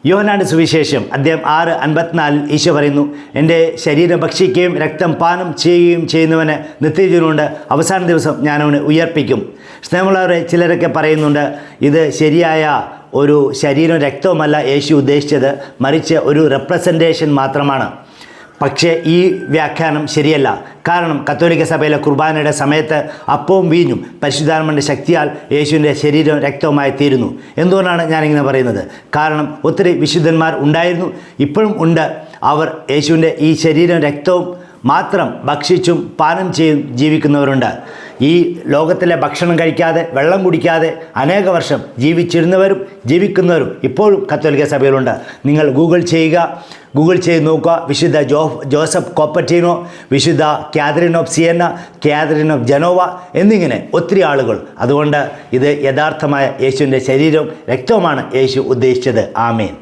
യോഹന്നാന്റെ സുവിശേഷം അധ്യായം 6:54 ഈശോ പറയുന്നു, എൻ്റെ ശരീരം ഭക്ഷിക്കുകയും രക്തം പാനം ചെയ്യുകയും ചെയ്യുന്നവന് നിത്യജീവനുണ്ട്, അവസാന ദിവസം ഞാൻ അവനെ ഉയർപ്പിക്കും. സ്നേഹമുള്ളവരെ, ചിലരൊക്കെ പറയുന്നുണ്ട് ഇത് ശരിയായ ഒരു ശരീരം രക്തവുമല്ല യേശു ഉദ്ദേശിച്ചത്, മറിച്ച് ഒരു റെപ്രസെൻറ്റേഷൻ മാത്രമാണ്. പക്ഷേ ഈ വ്യാഖ്യാനം ശരിയല്ല. കാരണം കത്തോലിക്ക സഭയിലെ കുർബാനയുടെ സമയത്ത് അപ്പവും വീഞ്ഞും പരിശുദ്ധാത്മാവിൻ്റെ ശക്തിയാൽ യേശുവിൻ്റെ ശരീരവും രക്തവുമായി തീരുന്നു. എന്തുകൊണ്ടാണ് ഞാനിങ്ങനെ പറയുന്നത്? കാരണം ഒത്തിരി വിശുദ്ധന്മാർ ഉണ്ടായിരുന്നു, ഇപ്പോഴും ഉണ്ട്. അവർ യേശുവിൻ്റെ ഈ ശരീരവും രക്തവും മാത്രം ഭക്ഷിച്ചും പാനം ചെയ്തും ജീവിക്കുന്നവരുണ്ട്. ഈ ലോകത്തിലെ ഭക്ഷണം കഴിക്കാതെ വെള്ളം കുടിക്കാതെ അനേക വർഷം ജീവിച്ചിരുന്നവരും ജീവിക്കുന്നവരും ഇപ്പോഴും കത്തോലിക്ക സഭയിലുണ്ട്. നിങ്ങൾ ഗൂഗിൾ ചെയ്ത് നോക്കുക. വിശുദ്ധ ജോസഫ് കോപ്പറ്റീനോ, വിശുദ്ധ Catherine of Sienna, Catherine of Genoa എന്നിങ്ങനെ ഒത്തിരി ആളുകൾ. അതുകൊണ്ട് ഇത് യഥാർത്ഥമായ യേശുവിൻ്റെ ശരീരവും രക്തവുമാണ് യേശു ഉദ്ദേശിച്ചത്. ആമേൻ.